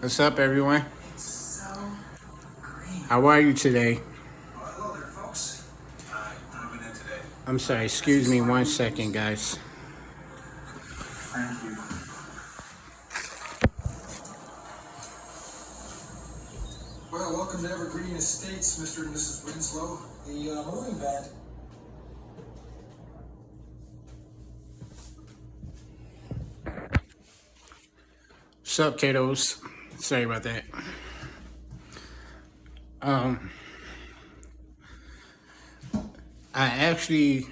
What's up, everyone? How are you today? I'm sorry, excuse me 1 second, guys. Thank you. Well, welcome to Evergreen Estates, Mr. and Mrs. Winslow. The moving van. What's up, kiddos? Sorry about that. Um, I actually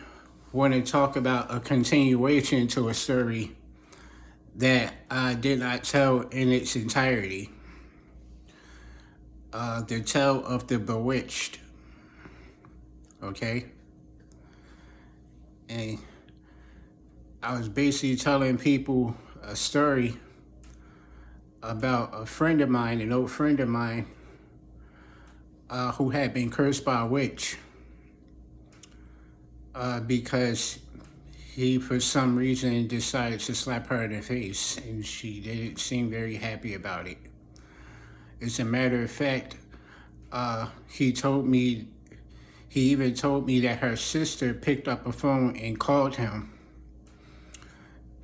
want to talk about a continuation to a story that I did not tell in its entirety. The tale of the Bewitched. Okay? And I was basically telling people a story about a friend of mine, an old friend of mine, who had been cursed by a witch because he, for some reason, decided to slap her in the face, and she didn't seem very happy about it. As a matter of fact, he even told me that her sister picked up a phone and called him,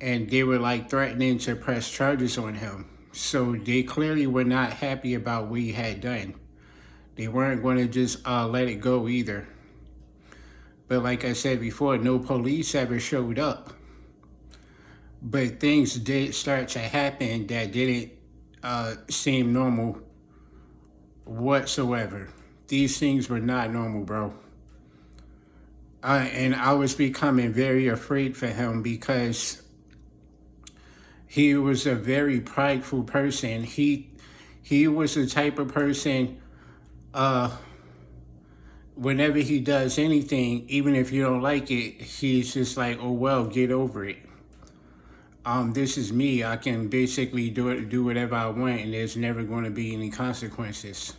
and they were like threatening to press charges on him. So they clearly were not happy about what he had done. They weren't going to just let it go either. But like I said before, no police ever showed up. But things did start to happen that didn't seem normal whatsoever. These things were not normal, bro. And I was becoming very afraid for him because he was a very prideful person. He was the type of person, whenever he does anything, even if you don't like it, he's just like, oh well, get over it. This is me. I can basically do whatever I want, and there's never going to be any consequences.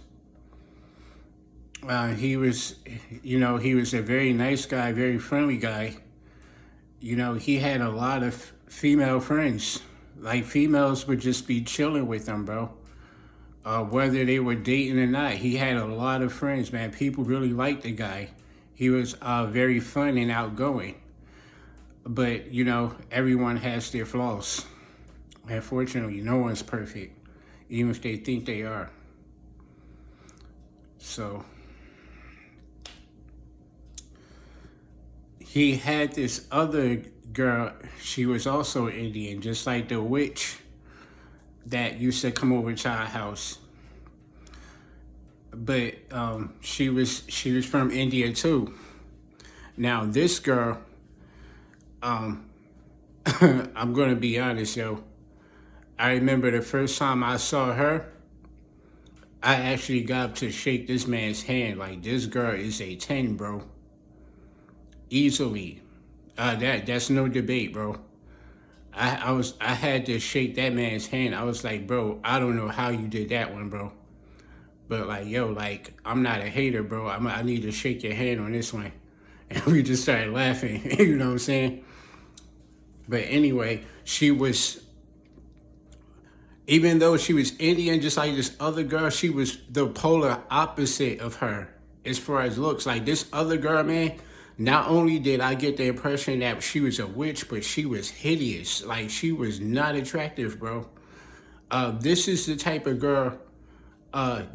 He was, he was a very nice guy, very friendly guy. He had a lot of female friends. Like, females would just be chilling with him, bro. Whether they were dating or not, he had a lot of friends, man. People really liked the guy. He was very fun and outgoing. But, everyone has their flaws. Unfortunately, no one's perfect, even if they think they are. So, he had this other girl. She was also Indian, just like the witch that used to come over to our house. But she was from India too. Now this girl, I'm gonna be honest, yo. I remember the first time I saw her, I actually got up to shake this man's hand. Like, this girl is a 10, bro. Easily. That's no debate, bro. I had to shake that man's hand. I was like, bro, I don't know how you did that one, bro. But like, yo, like, I'm not a hater, bro. I need to shake your hand on this one. And we just started laughing. You know what I'm saying? But anyway, she was, even though she was Indian, just like this other girl, she was the polar opposite of her as far as looks. Like, this other girl, man, not only did I get the impression that she was a witch, but she was hideous. Like, she was not attractive, bro. This is the type of girl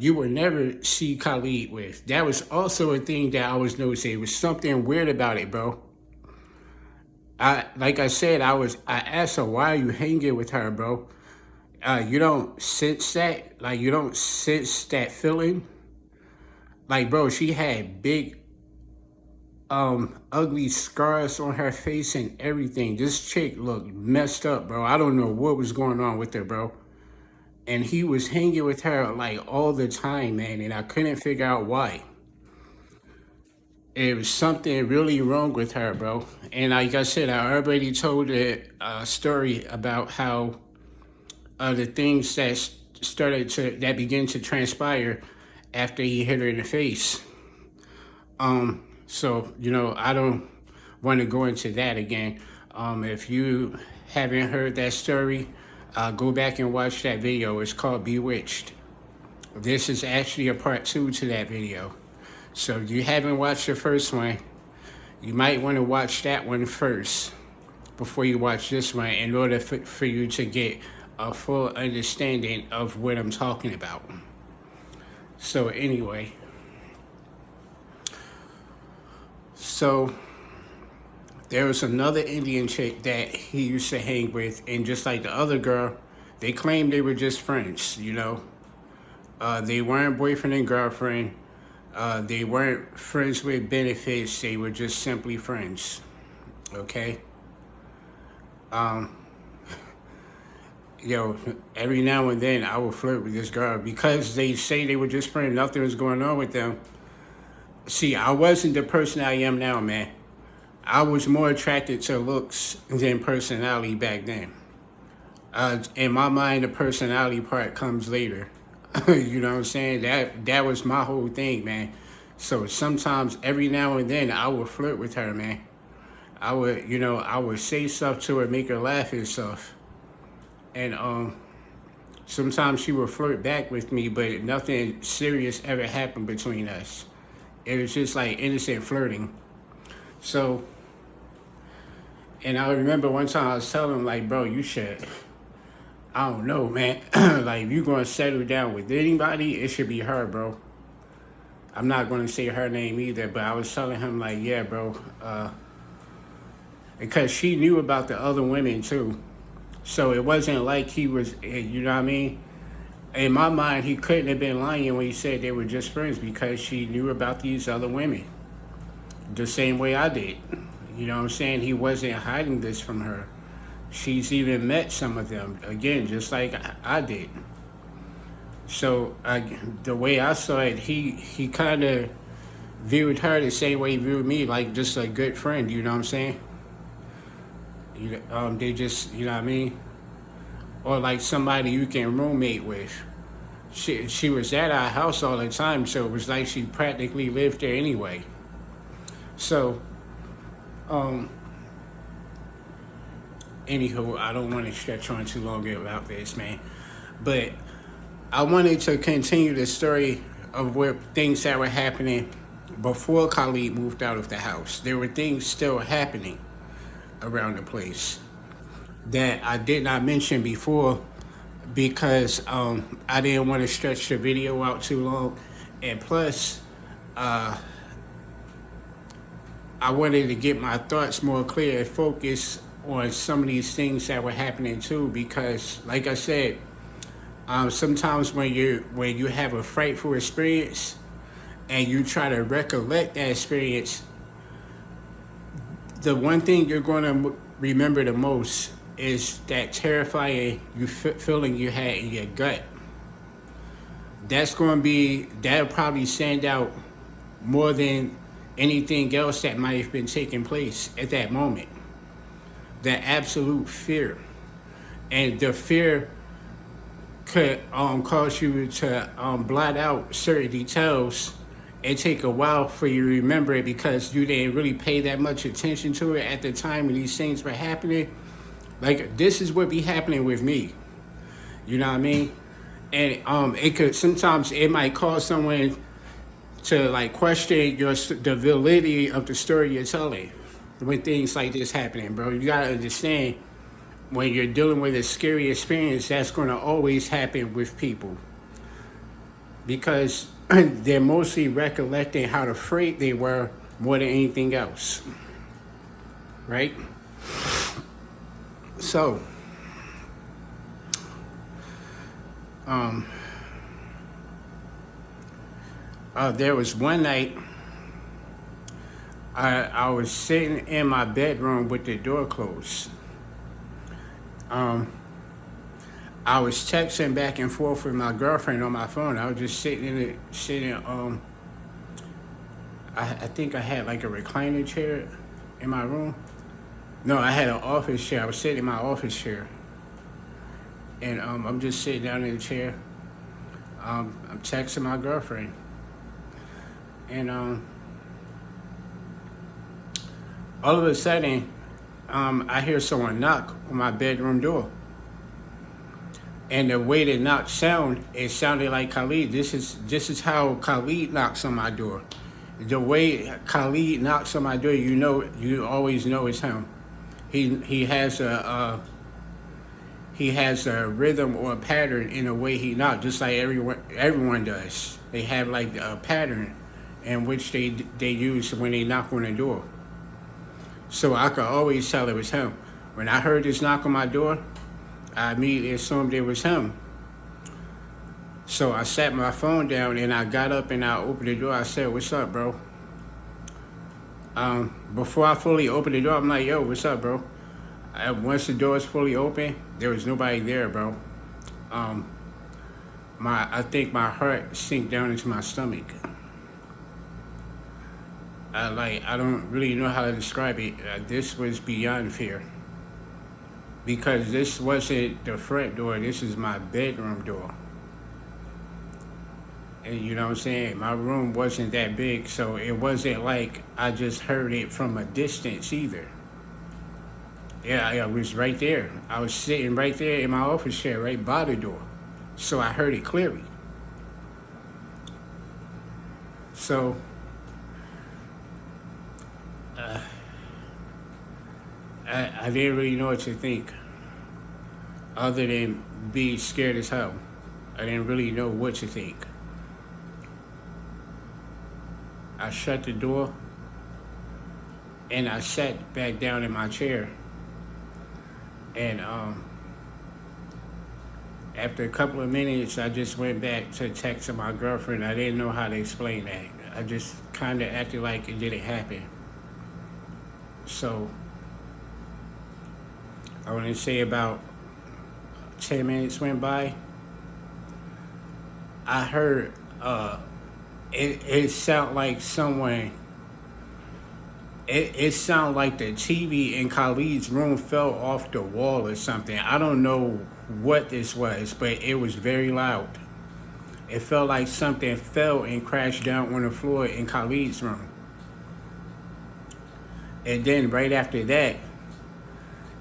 you would never see Khalid with. That was also a thing that I was noticing. It was something weird about it, bro. Like I said, I asked her, why are you hanging with her, bro? You don't sense that? Like, you don't sense that feeling? Like, bro, she had big, ugly scars on her face and everything. This chick looked messed up, bro. I don't know what was going on with her, bro. And he was hanging with her, like, all the time, man, and I couldn't figure out why. It was something really wrong with her, bro. And like I said, I already told a story about how the things that began to transpire after he hit her in the face. So, I don't want to go into that again. If you haven't heard that story, Go back and watch that video. It's called Bewitched. This is actually a part 2 to that video. So if you haven't watched the first one, you might want to watch that one first before you watch this one in order for you to get a full understanding of what I'm talking about. So anyway, so there was another Indian chick that he used to hang with, and just like the other girl, they claimed they were just friends, you know. They weren't boyfriend and girlfriend. They weren't friends with benefits. They were just simply friends, okay? Yo, every now and then I would flirt with this girl because they say they were just friends. Nothing was going on with them. See, I wasn't the person I am now, man. I was more attracted to looks than personality back then. In my mind, the personality part comes later. You know what I'm saying? That was my whole thing, man. So sometimes, every now and then, I would flirt with her, man. I would say stuff to her, make her laugh and stuff. And sometimes she would flirt back with me, but nothing serious ever happened between us. It was just like innocent flirting. So, and I remember one time I was telling him, like, bro, you should, I don't know, man. Like, if you're going to settle down with anybody, it should be her, bro. I'm not going to say her name either, but I was telling him, like, yeah, bro. Because she knew about the other women, too. So it wasn't like he was, you know what I mean? In my mind, he couldn't have been lying when he said they were just friends because she knew about these other women. The same way I did. You know what I'm saying? He wasn't hiding this from her. She's even met some of them, again, just like I did. So the way I saw it, he kind of viewed her the same way he viewed me, like just a good friend, you know what I'm saying? They just, you know what I mean? Or like somebody you can roommate with. She was at our house all the time, so it was like she practically lived there anyway. So, anywho, I don't want to stretch on too long about this, man. But I wanted to continue the story of where things that were happening before Khalid moved out of the house. There were things still happening around the place that I did not mention before because I didn't want to stretch the video out too long, and plus I wanted to get my thoughts more clear and focus on some of these things that were happening too, because like I said, sometimes when you have a frightful experience and you try to recollect that experience, the one thing you're going to remember the most is that terrifying feeling you had in your gut. That'll probably stand out more than anything else that might have been taking place at that moment. That absolute fear. And the fear could cause you to blot out certain details and take a while for you to remember it because you didn't really pay that much attention to it at the time when these things were happening. Like, this is what be happening with me. You know what I mean? And it could, sometimes it might cause someone to like question the validity of the story you're telling when things like this happening, bro. You gotta understand, when you're dealing with a scary experience, that's gonna always happen with people because they're mostly recollecting how afraid they were more than anything else, right? So, there was one night I was sitting in my bedroom with the door closed. I was texting back and forth with my girlfriend on my phone. I was just sitting. I think I had like a recliner chair in my room. No, I had an office chair. I was sitting in my office chair, and I'm just sitting down in the chair. I'm texting my girlfriend, and all of a sudden, I hear someone knock on my bedroom door. And the way the knock sound, it sounded like Khalid. This is how Khalid knocks on my door. The way Khalid knocks on my door, you always know it's him. He has a rhythm or a pattern in the way he knocks, just like everyone does. They have like a pattern in which they use when they knock on the door. So I could always tell it was him. When I heard this knock on my door, I immediately assumed it was him. So I sat my phone down and I got up and I opened the door. I said, "What's up, bro?" Before I fully opened the door, I'm like, "Yo, what's up, bro?" Once the door is fully open, there was nobody there, bro. I think my heart sank down into my stomach. I don't really know how to describe it. This was beyond fear because this wasn't the front door. This is my bedroom door. And you know what I'm saying? My room wasn't that big, so it wasn't like I just heard it from a distance either. Yeah, I was right there. I was sitting right there in my office chair, right by the door. So I heard it clearly. So, I didn't really know what to think other than be scared as hell. I didn't really know what to think. I shut the door and I sat back down in my chair. And after a couple of minutes, I just went back to texting my girlfriend. I didn't know how to explain that. I just kind of acted like it didn't happen. So I want to say about 10 minutes went by. I heard it sounded like someone. It sounded like the TV in Khalid's room fell off the wall or something. I don't know what this was, but it was very loud. It felt like something fell and crashed down on the floor in Khalid's room. And then right after that,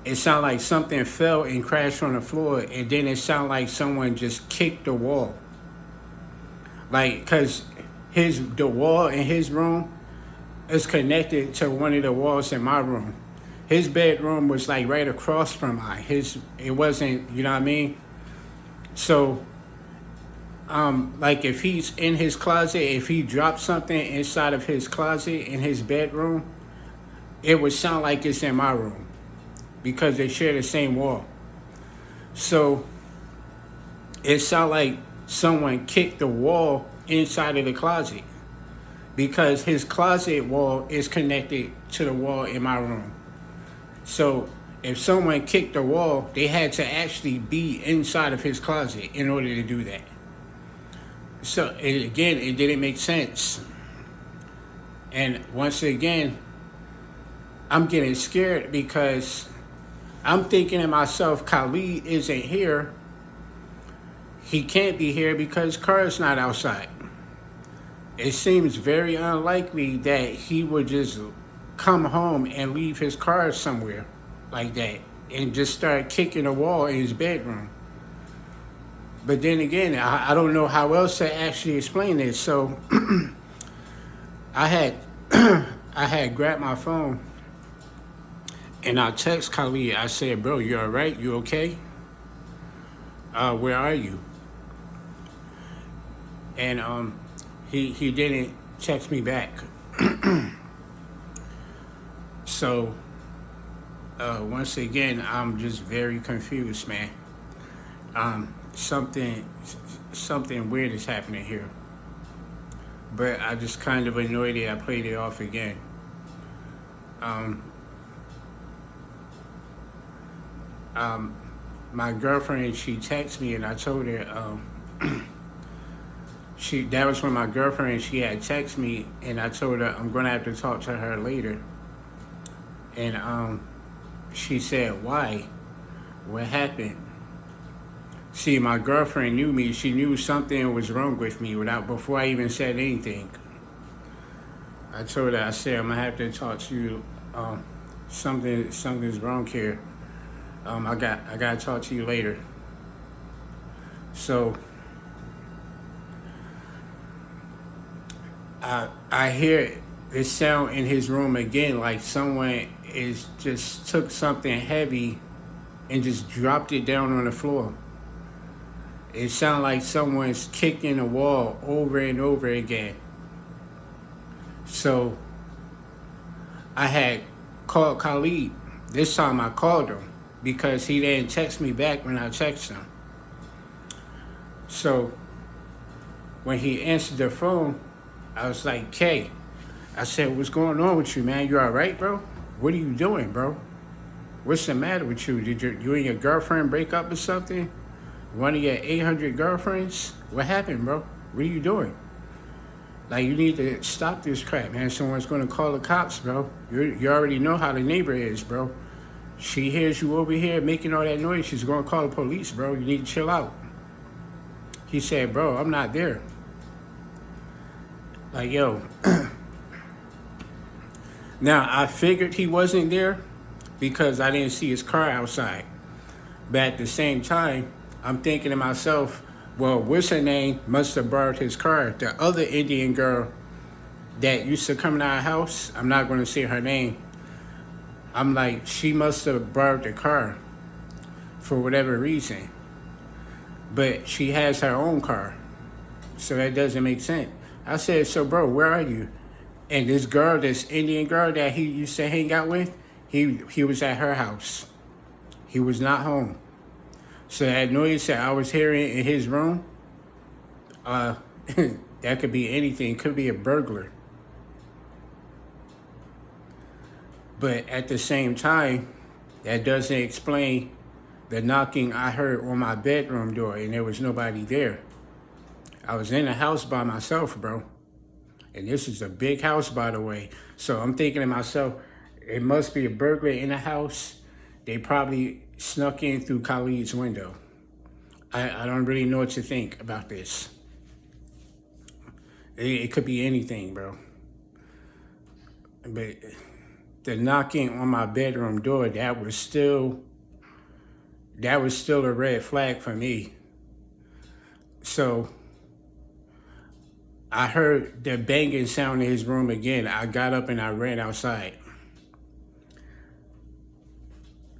it sounded like something fell and crashed on the floor, and then it sounded like someone just kicked the wall. Like, cause the wall in his room is connected to one of the walls in my room. His bedroom was like right across from mine. It wasn't, you know what I mean? So, like if he's in his closet, if he dropped something inside of his closet in his bedroom, it would sound like it's in my room because they share the same wall. So it sounded like someone kicked the wall inside of the closet because his closet wall is connected to the wall in my room. So if someone kicked the wall, they had to actually be inside of his closet in order to do that. So again, it didn't make sense. And once again, I'm getting scared because I'm thinking to myself, Khalid isn't here. He can't be here because car's not outside. It seems very unlikely that he would just come home and leave his car somewhere like that and just start kicking the wall in his bedroom. But then again, I don't know how else to actually explain this. So I had grabbed my phone and I text Khalid. I said, "Bro, you all right? You okay? Where are you?" And he didn't text me back. So once again, I'm just very confused, man. Something weird is happening here. But I just kind of annoyed it. I played it off again. My girlfriend, she texted me and I told her, that was when my girlfriend, she had texted me and I told her I'm gonna have to talk to her later. And she said, "Why? What happened?" See, my girlfriend knew me. She knew something was wrong with me before I even said anything. I told her, I said, "I'm gonna have to talk to you. Something's wrong here. I gotta talk to you later." So I hear this sound in his room again, like someone is just took something heavy and just dropped it down on the floor. It sounds like someone's kicking the wall over and over again. So I had called Khalid. This time I called him because he didn't text me back when I texted him. So when he answered the phone, I was like, Kay, I said, what's going on with you, man? You all right, bro? What are you doing, bro? What's the matter with you? Did you and your girlfriend break up or something? One of your 800 girlfriends? What happened, bro? What are you doing? Like, you need to stop this crap, man. Someone's going to call the cops, bro. You already know how the neighbor is, bro. She hears you over here making all that noise. She's going to call the police, bro. You need to chill out. He said, bro, I'm not there. Like, yo. Now, I figured he wasn't there because I didn't see his car outside. But at the same time, I'm thinking to myself, well, what's her name must have borrowed his car. The other Indian girl that used to come to our house, I'm not going to say her name. I'm like, she must have borrowed the car for whatever reason. But she has her own car. So that doesn't make sense. I said, so bro, where are you? And this girl, this Indian girl that he used to hang out with, he was at her house. He was not home. So that noise that I was hearing in his room, that could be anything. It could be a burglar. But at the same time, that doesn't explain the knocking I heard on my bedroom door and there was nobody there. I was in the house by myself, bro. And this is a big house, by the way. So I'm thinking to myself, it must be a burglar in the house. They probably snuck in through Khalid's window. I don't really know what to think about this. It could be anything, bro. But the knocking on my bedroom door, that was still a red flag for me. So I heard the banging sound in his room again. I got up and I ran outside.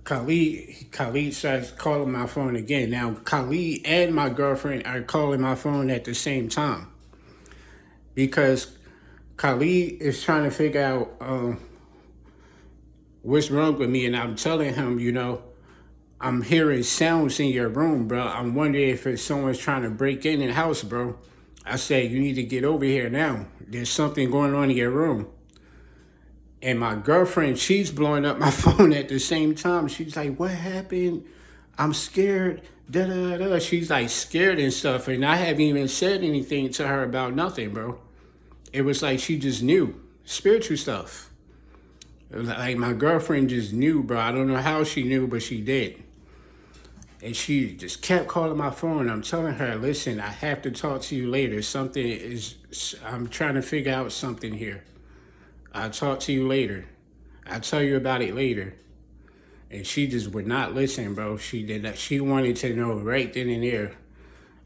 Khalid starts calling my phone again. Now, Khalid and my girlfriend are calling my phone at the same time because Khalid is trying to figure out what's wrong with me, and I'm telling him, I'm hearing sounds in your room, bro. I'm wondering if it's someone's trying to break in the house, bro. I said, you need to get over here now. There's something going on in your room. And my girlfriend, she's blowing up my phone at the same time. She's like, what happened? I'm scared. Da da da. She's like scared and stuff. And I haven't even said anything to her about nothing, bro. It was like she just knew. Spiritual stuff. It was like my girlfriend just knew, bro. I don't know how she knew, but she did. And she just kept calling my phone. I'm telling her, listen, I have to talk to you later. I'm trying to figure out something here. I'll talk to you later. I'll tell you about it later. And she just would not listen, bro. She did not. She wanted to know right then and there.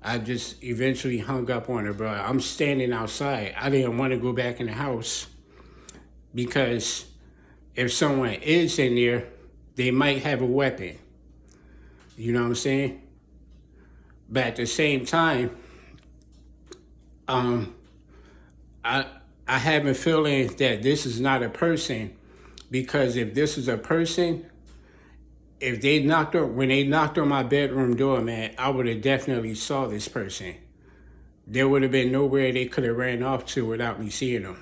I just eventually hung up on her, bro. I'm standing outside. I didn't want to go back in the house because if someone is in there, they might have a weapon. You know what I'm saying? But at the same time, I have a feeling that this is not a person, because if this is a person, when they knocked on my bedroom door, man, I would have definitely saw this person. There would have been nowhere they could have ran off to without me seeing them.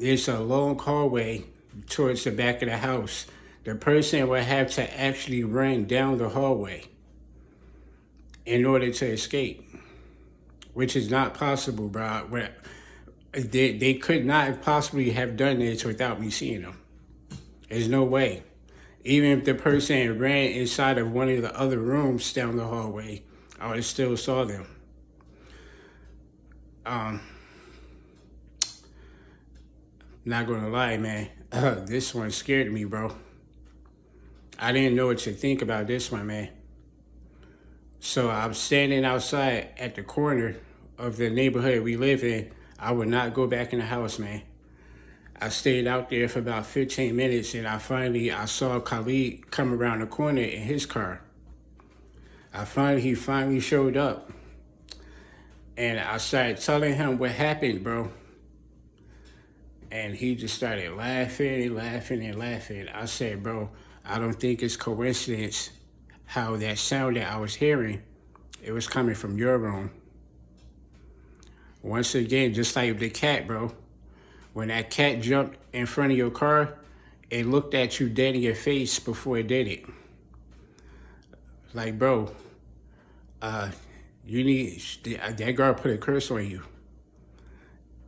There's a long hallway towards the back of the house. The person would have to actually run down the hallway in order to escape, which is not possible, bro. They could not have possibly have done this without me seeing them. There's no way. Even if the person ran inside of one of the other rooms down the hallway, I would have still saw them. Not gonna lie, man. This one scared me, bro. I didn't know what to think about this one, man. So I'm standing outside at the corner of the neighborhood we live in. I would not go back in the house, man. I stayed out there for about 15 minutes, and I saw Khalid come around the corner in his car. He finally showed up, and I started telling him what happened, bro. And he just started laughing and laughing and laughing. I said, bro, I don't think it's coincidence how that sound that I was hearing, it was coming from your room. Once again, just like the cat, bro. When that cat jumped in front of your car, it looked at you dead in your face before it did it. Like, bro, you need, that girl put a curse on you.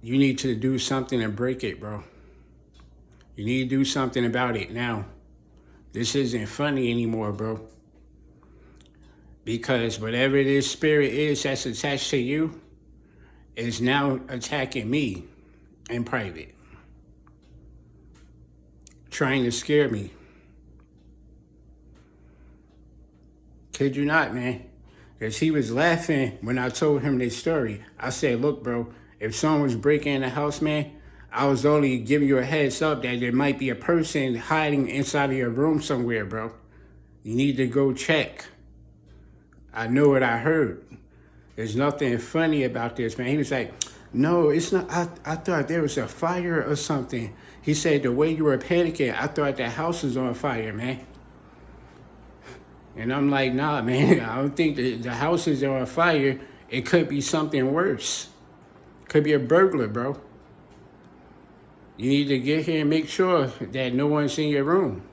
You need to do something and break it, bro. You need to do something about it now. This isn't funny anymore, bro. Because whatever this spirit is that's attached to you is now attacking me in private, trying to scare me. Kid you not, man. Because he was laughing when I told him this story. I said, look, bro, if someone was breaking in the house, man, I was only giving you a heads up that there might be a person hiding inside of your room somewhere, bro. You need to go check. I know what I heard. There's nothing funny about this, man. He was like, no, it's not. I thought there was a fire or something. He said the way you were panicking, I thought the house was on fire, man. And I'm like, nah, man, I don't think the house is on fire. It could be something worse. Could be a burglar, bro. You need to get here and make sure that no one's in your room.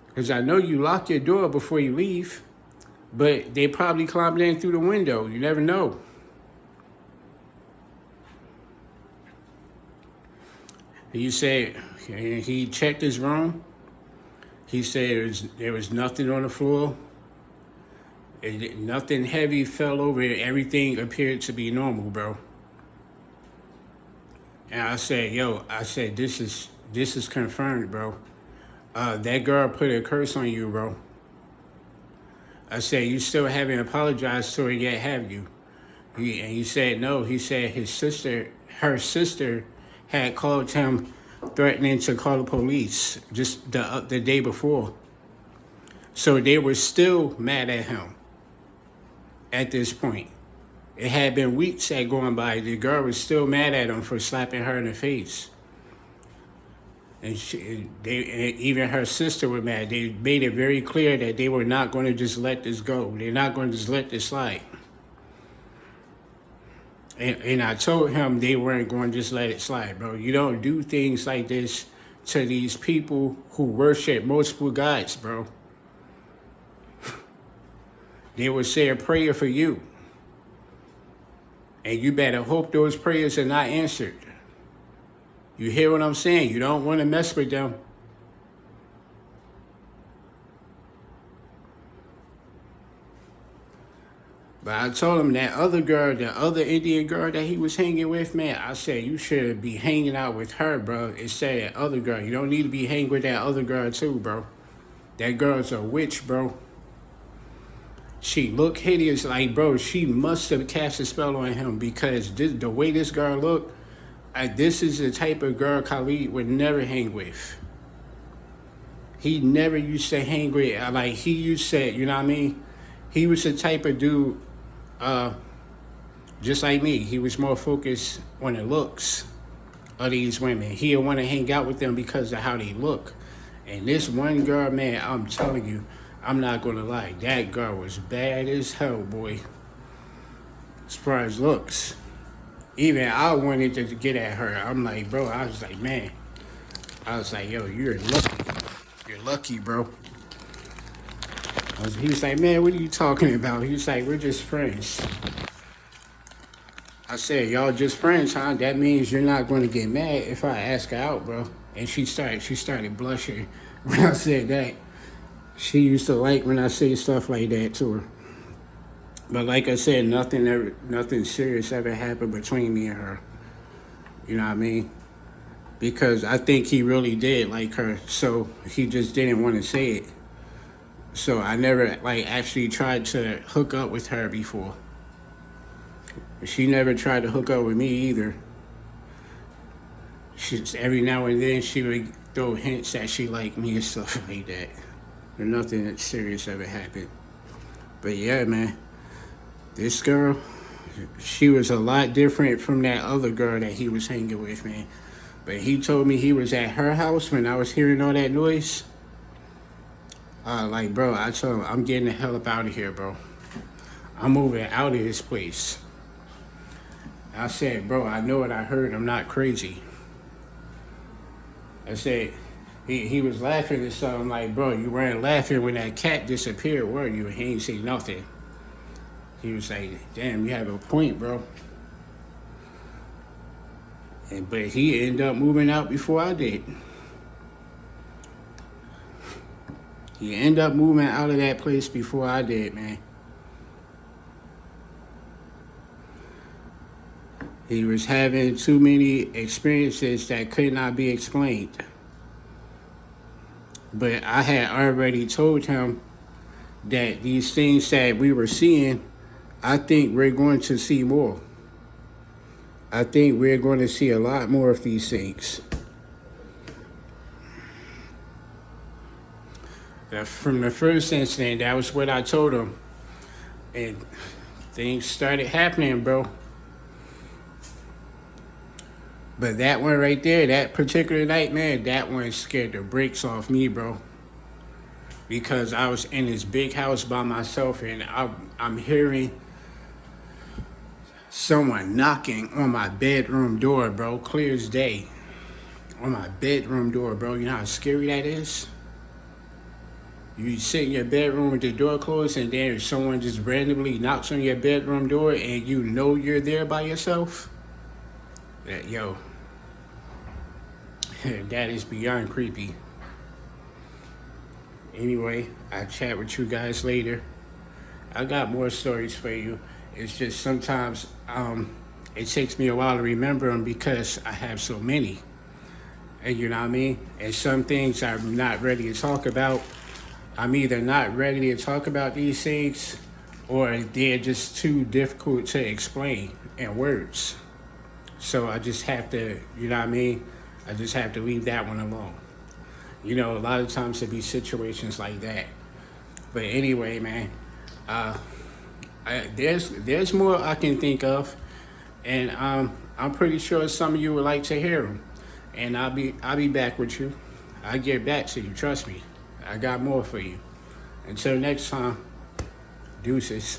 Because I know you lock your door before you leave, but they probably climbed in through the window. You never know. He said he checked his room. He said there was nothing on the floor. Nothing heavy fell over. Everything appeared to be normal, bro. And I said, this is confirmed, bro. That girl put a curse on you, bro. I said, you still haven't apologized to her yet, have you? And he said, no. He said her sister had called him threatening to call the police just the day before. So they were still mad at him at this point. It had been weeks had gone by. The girl was still mad at him for slapping her in the face. And even her sister were mad. They made it very clear that they were not going to just let this go. They're not going to just let this slide. And I told him they weren't going to just let it slide, bro. You don't do things like this to these people who worship multiple gods, bro. They would say a prayer for you. And you better hope those prayers are not answered. You hear what I'm saying? You don't want to mess with them. But I told him that other girl, the other Indian girl that he was hanging with, man, I said, you should be hanging out with her, bro, instead of that other girl. You don't need to be hanging with that other girl too, bro. That girl's a witch, bro. She looked hideous, like, bro, she must have cast a spell on him because the way this girl looked, this is the type of girl Khalid would never hang with. He never used to hang with, like, he used to, you know what I mean? He was the type of dude, just like me. He was more focused on the looks of these women. He would want to hang out with them because of how they look. And this one girl, man, I'm telling you, I'm not going to lie. That girl was bad as hell, boy. As far as looks. Even I wanted to get at her. I'm like, bro, I was like, man. I was like, yo, you're lucky. You're lucky, bro. He was like, man, what are you talking about? He was like, we're just friends. I said, y'all just friends, huh? That means you're not going to get mad if I ask her out, bro. And she started blushing when I said that. She used to like when I say stuff like that to her. But like I said, nothing serious ever happened between me and her. You know what I mean? Because I think he really did like her, so he just didn't want to say it. So I never like actually tried to hook up with her before. She never tried to hook up with me either. She's every now and then she would throw hints that she liked me and stuff like that. But nothing that serious ever happened. But yeah, man, this girl, she was a lot different from that other girl that he was hanging with, man. But he told me he was at her house when I was hearing all that noise. Like, bro, I told him, I'm getting the hell up out of here, bro. I'm moving out of this place. I said, bro, I know what I heard. I'm not crazy. I said, he was laughing and stuff. I'm like, bro, you weren't laughing when that cat disappeared, were you? He ain't say nothing. He was like, damn, you have a point, bro. But he ended up moving out before I did. He ended up moving out of that place before I did, man. He was having too many experiences that could not be explained. But I had already told him that these things that we were seeing, I think we're going to see more. I think we're going to see a lot more of these things. From the first incident, that was what I told him. And things started happening, bro. But that one right there, that particular night, man, that one scared the brakes off me, bro. Because I was in this big house by myself and I'm hearing someone knocking on my bedroom door, bro, clear as day. On my bedroom door, bro. You know how scary that is? You sit in your bedroom with the door closed and then someone just randomly knocks on your bedroom door and you know you're there by yourself? Yo, that is beyond creepy. Anyway, I'll chat with you guys later. I got more stories for you. It's just sometimes it takes me a while to remember them because I have so many. And you know what I mean? And some things I'm not ready to talk about. I'm either not ready to talk about these things or they're just too difficult to explain in words. So I just have to, you know what I mean? I just have to leave that one alone. You know, a lot of times there be situations like that. But anyway, man, there's more I can think of, and I'm pretty sure some of you would like to hear them. And I'll be back with you. I'll get back to you. Trust me. I got more for you. Until next time, deuces.